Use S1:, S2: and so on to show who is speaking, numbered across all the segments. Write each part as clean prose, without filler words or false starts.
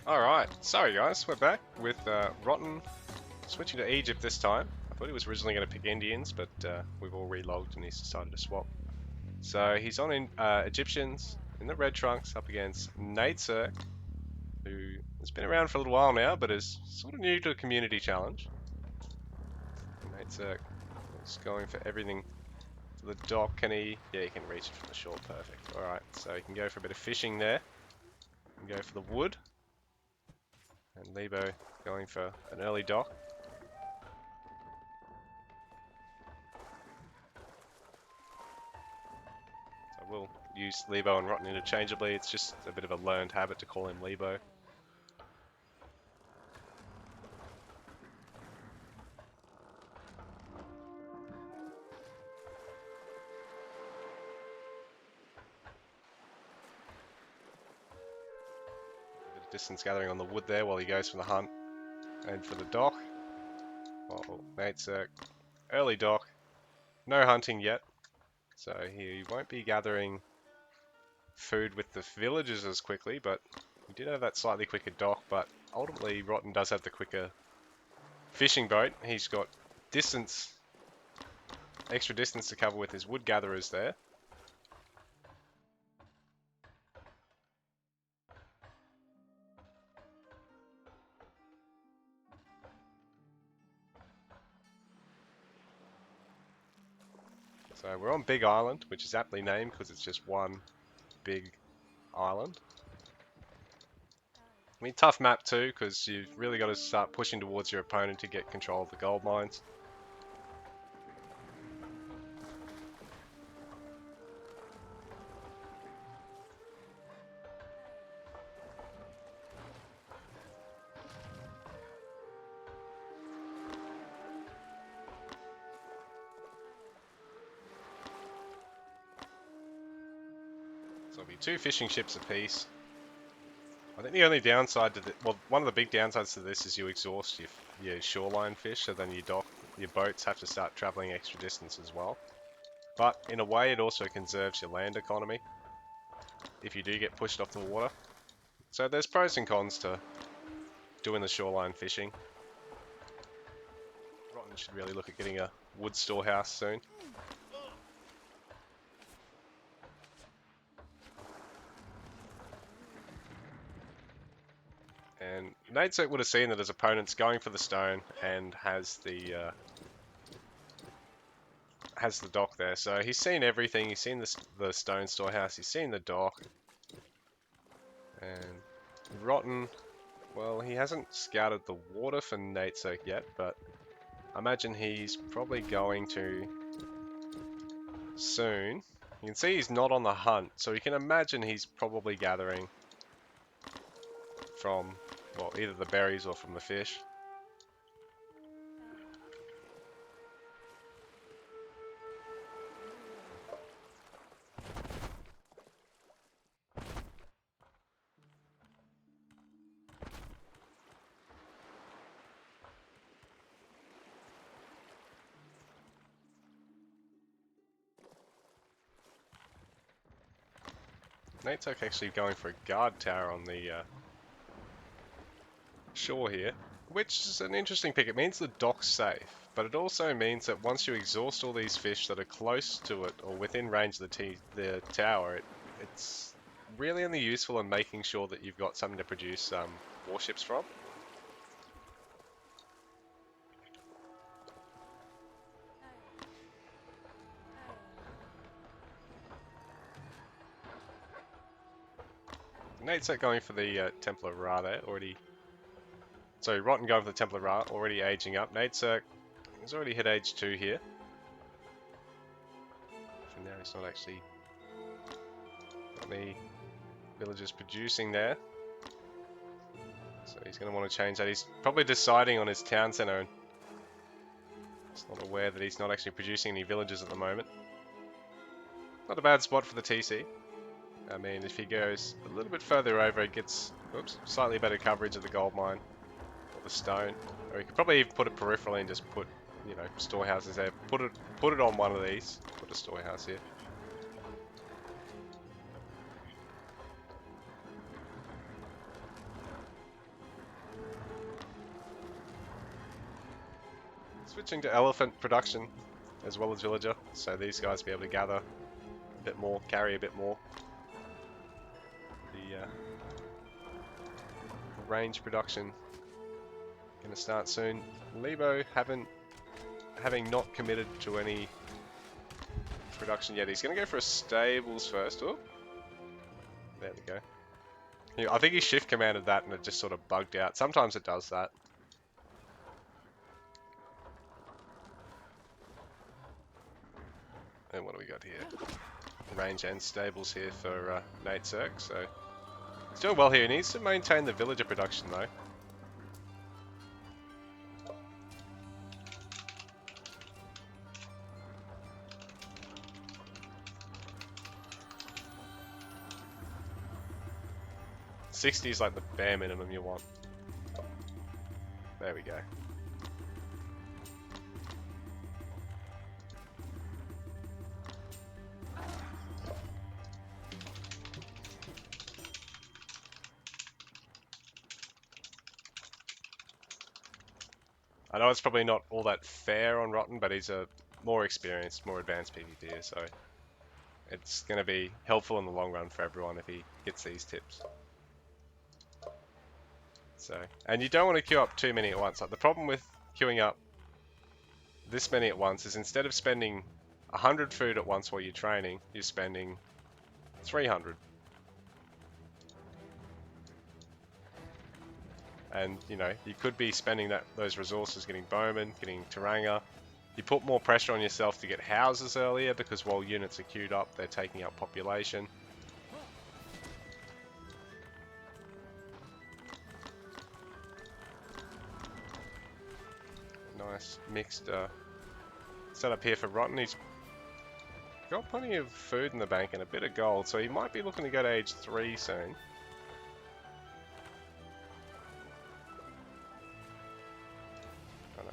S1: Alright, sorry guys, we're back with Rotten switching to Egypt this time. I thought he was originally going to pick Indians, but we've all relogged and he's decided to swap. So he's on Egyptians in the red trunks up against NAitSirc, who has been around for a little while now, but is sort of new to the community challenge. NAitSirc is going for everything to the dock. Can he? Yeah, he can reach it from the shore, perfect. Alright, so he can go for a bit of fishing there. He can go for the wood. And Lebo going for an early dock. So I will use Lebo and Rotten interchangeably. It's just a bit of a learned habit to call him Lebo. A bit of distance gathering on the wood there while he goes for the hunt and for the dock. Oh, NAitSirc, early dock. No hunting yet. So he won't be gathering food with the villagers as quickly, but he did have that slightly quicker dock, but ultimately Rotten does have the quicker fishing boat. He's got extra distance to cover with his wood gatherers there. So we're on Big Island, which is aptly named because it's just one big island. I mean, tough map too, because you've really got to start pushing towards your opponent to get control of the gold mines. So it'll be 2 fishing ships apiece. I think the only downside to one of the big downsides to this is you exhaust your shoreline fish, so then your boats have to start traveling extra distance as well. But in a way, it also conserves your land economy if you do get pushed off the water. So there's pros and cons to doing the shoreline fishing. Rotten should really look at getting a wood storehouse soon. And NAitSirc would have seen that his opponent's going for the stone and has the dock there. So he's seen everything. He's seen the stone storehouse. He's seen the dock. And Rotten, well, he hasn't scouted the water for NAitSirc yet, but I imagine he's probably going to soon. You can see he's not on the hunt, so you can imagine he's probably gathering from, well, either the berries or from the fish. NAitSirc actually going for a guard tower on the shore here, which is an interesting pick. It means the dock's safe, but it also means that once you exhaust all these fish that are close to it or within range of the tower, it's really only useful in making sure that you've got something to produce warships from. NAitSirc going for the Temple of Ra there, already. So Rotten going for the Temple of Ra, already aging up. NAitSirc has already hit age 2 here. For now he's not actually got any villagers producing there. So he's going to want to change that. He's probably deciding on his town centre and he's not aware that he's not actually producing any villagers at the moment. Not a bad spot for the TC. I mean, if he goes a little bit further over, he gets slightly better coverage of the gold mine or the stone. Or he could probably even put it peripherally and just put, you know, storehouses there. Put it on one of these. Put a storehouse here. Switching to elephant production as well as villager, so these guys be able to gather a bit more, carry a bit more. The range production going to start soon. Lebo having not committed to any production yet. He's going to go for a stables first. Oh, there we go. I think he shift commanded that and it just sort of bugged out. Sometimes it does that. And what do we got here? Range and stables here for NAitSirc. So he's doing well here. He needs to maintain the villager production though. $60 is like the bare minimum you want. There we go. I know it's probably not all that fair on Rotten, but he's a more experienced, more advanced PvPer, so it's going to be helpful in the long run for everyone if he gets these tips. So, and you don't want to queue up too many at once. Like the problem with queuing up this many at once is instead of spending 100 food at once while you're training, you're spending 300. And, you know, you could be spending those resources getting bowmen, getting Taranga. You put more pressure on yourself to get houses earlier because while units are queued up, they're taking up population. Nice mixed setup here for Rotten. He's got plenty of food in the bank and a bit of gold, so he might be looking to go to age 3 soon.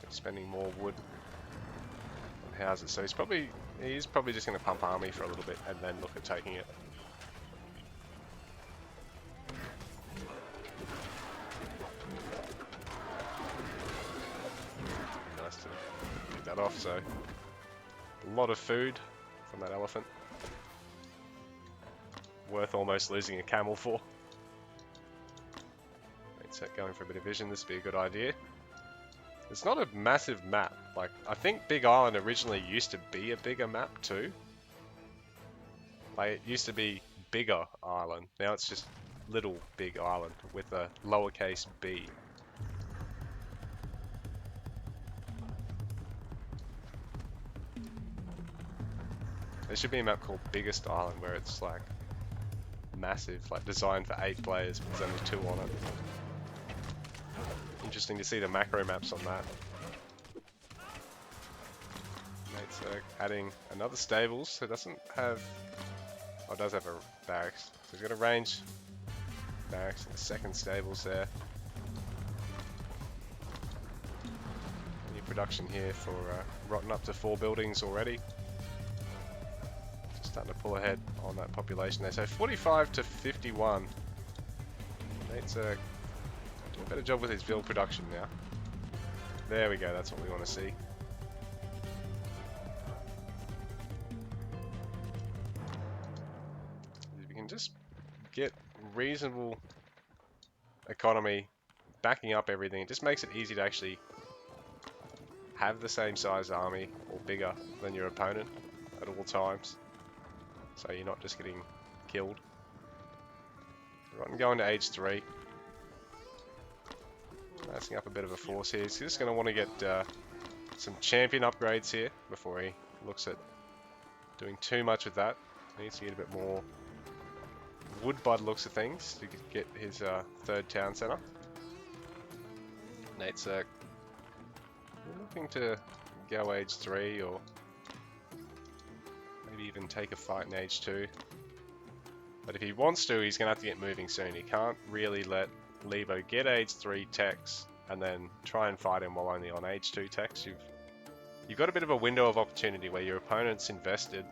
S1: Spending more wood on houses, so he's probably just going to pump army for a little bit and then look at taking it. Nice to get that off. So a lot of food from that elephant, worth almost losing a camel for. So going for a bit of vision, this would be a good idea. It's not a massive map. Like, I think Big Island originally used to be a bigger map too. Like, it used to be Bigger Island. Now it's just Little Big Island with a lowercase b. There should be a map called Biggest Island where it's like massive, like designed for 8 players, but there's only 2 on it. Interesting to see the macro maps on that. NAitSirc adding another stables, so it doesn't have... Oh, it does have a barracks. So he's got a range barracks and a second stables there. New production here for Rotten up to 4 buildings already. Just starting to pull ahead on that population there. So 45 to 51. NAitSirc doing a better job with his vill production now. There we go, that's what we want to see. If we can just get reasonable economy backing up everything, it just makes it easy to actually have the same size army or bigger than your opponent at all times. So you're not just getting killed. Rotten going to age 3. Massing up a bit of a force here. He's just going to want to get some champion upgrades here before he looks at doing too much with that. He needs to get a bit more wood by the looks of things to get his 3rd town centre. NAitSirc looking to go age 3 or maybe even take a fight in age 2. But if he wants to, he's going to have to get moving soon. He can't really let Lebo get age 3 techs and then try and fight him while only on age 2 techs. You've got a bit of a window of opportunity where your opponent's invested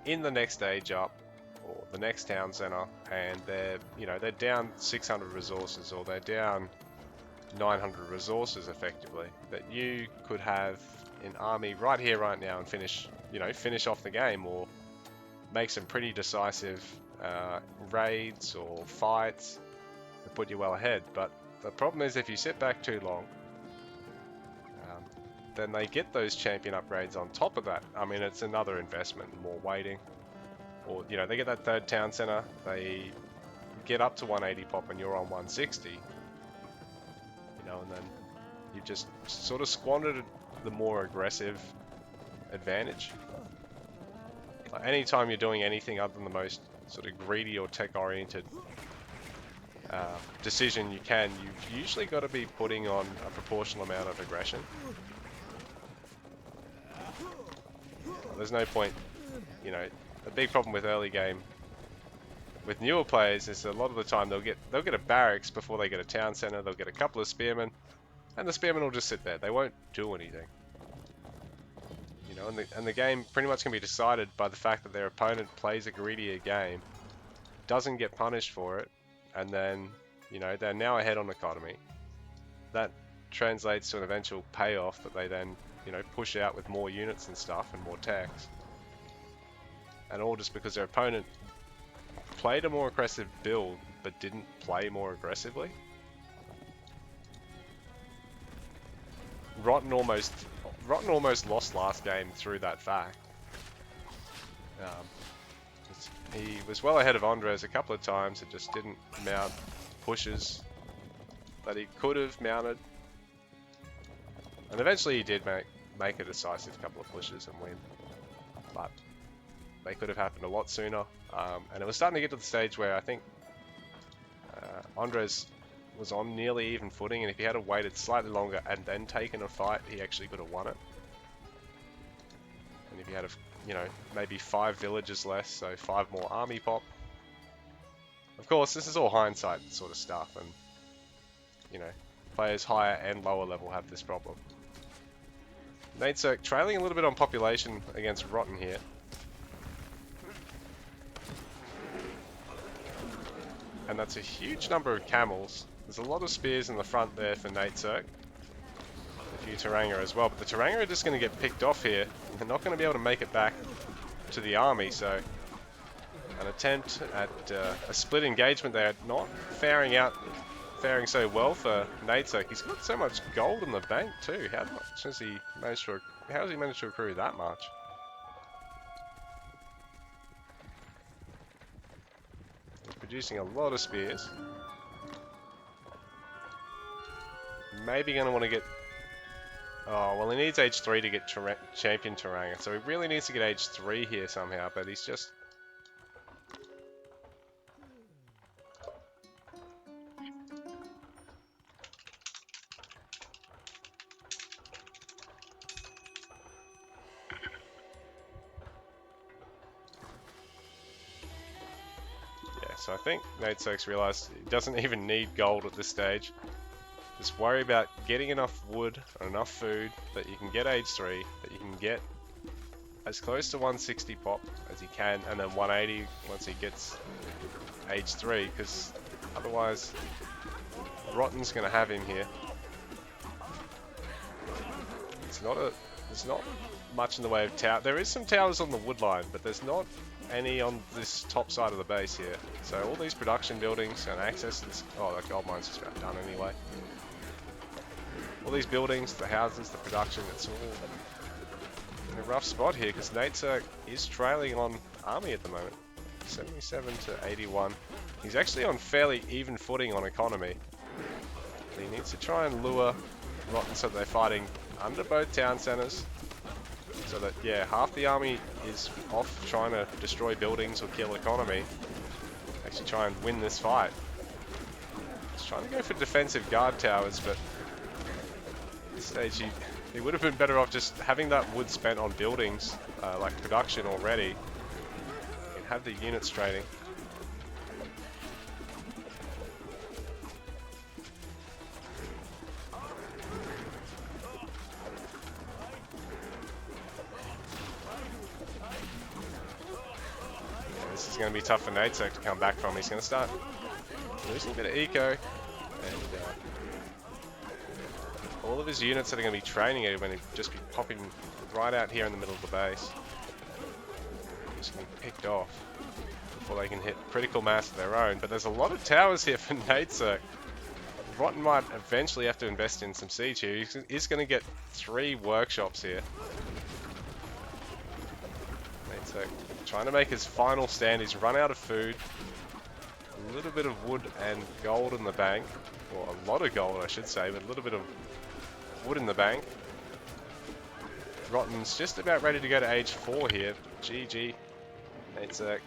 S1: in the next age up or the next town center, and they're down 600 resources or they're down 900 resources effectively that you could have in army right here, right now, and finish, you know, finish off the game or make some pretty decisive raids or fights that put you well ahead. But the problem is if you sit back too long, then they get those champion upgrades on top of that. I mean, it's another investment and more waiting. Or, you know, they get that third town center, they get up to 180 pop and you're on 160. You know, and then you've just sort of squandered the more aggressive advantage. Like, anytime you're doing anything other than the most sort of greedy or tech-oriented decision you can, you've usually got to be putting on a proportional amount of aggression. There's no point, you know, a big problem with early game with newer players is a lot of the time they'll get a barracks before they get a town center, they'll get a couple of spearmen, and the spearmen will just sit there. They won't do anything. You know, and the game pretty much can be decided by the fact that their opponent plays a greedier game, doesn't get punished for it, and then, you know, they're now ahead on economy. That translates to an eventual payoff that they then, you know, push out with more units and stuff and more tax. And all just because their opponent played a more aggressive build but didn't play more aggressively. Rotten almost lost last game through that fact. He was well ahead of Andres a couple of times and just didn't mount pushes that he could have mounted. And eventually he did make a decisive couple of pushes and win. But they could have happened a lot sooner. And it was starting to get to the stage where I think Andres was on nearly even footing, and if he had waited slightly longer and then taken a fight, he actually could have won it. And if he had, you know, maybe 5 villages less, so 5 more army pop. Of course, this is all hindsight sort of stuff, and, you know, players higher and lower level have this problem. NAitSirc trailing a little bit on population against Rotten here. And that's a huge number of camels. There's a lot of spears in the front there for NAitSirc. A few Teranga as well, but the Teranga are just going to get picked off here. They're not going to be able to make it back to the army, so an attempt at a split engagement there, not faring so well for NAitSirc. He's got so much gold in the bank too. How has he managed to accrue that much? He's producing a lot of spears. Maybe going to want to get... Oh, well, he needs age 3 to get champion Teranga, so he really needs to get age 3 here somehow, but he's just... Yeah, so I think NAitSirc's realised he doesn't even need gold at this stage. Just worry about getting enough wood or enough food that you can get age 3, that you can get as close to 160 pop as he can, and then 180 once he gets age 3, because otherwise Rotten's going to have him here. There's not much in the way of tower. There is some towers on the wood line, but there's not any on this top side of the base here. So all these production buildings and access to this... Oh, that gold mine's just about done anyway. All these buildings, the houses, the production, it's all in a rough spot here because NAitSirc is trailing on army at the moment. 77 to 81. He's actually on fairly even footing on economy. He needs to try and lure Rotten so that they're fighting under both town centers. So that, yeah, half the army is off trying to destroy buildings or kill economy. Actually try and win this fight. He's trying to go for defensive guard towers, but at this stage he would have been better off just having that wood spent on buildings, like production already, and have the units trading. This is going to be tough for NAitSirc to come back from. He's going to start losing a bit of eco, and all of his units that are going to be training are going to just be popping right out here in the middle of the base. Just going to be picked off before they can hit critical mass of their own. But there's a lot of towers here for NAitSirc. Rotten might eventually have to invest in some siege here. He's going to get 3 workshops here. NAitSirc trying to make his final stand. He's run out of food. A little bit of wood and gold in the bank. Or a lot of gold, I should say, but a little bit of wood in the bank. Rotten's just about ready to go to age 4 here. GG. NAitSirc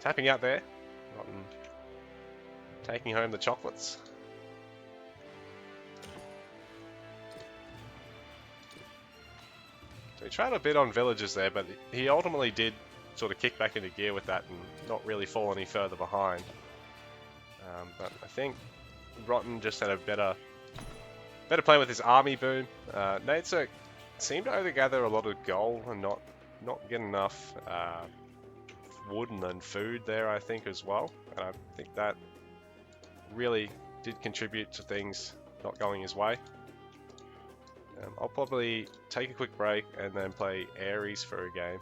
S1: tapping out there. Rotten taking home the chocolates. So he tried a bit on villagers there, but he ultimately did sort of kick back into gear with that and not really fall any further behind. But I think Rotten just had a better play with his army boom. NAitSirc seemed to only gather a lot of gold and not get enough wood and food there, I think, as well. And I think that really did contribute to things not going his way. I'll probably take a quick break and then play Ares for a game.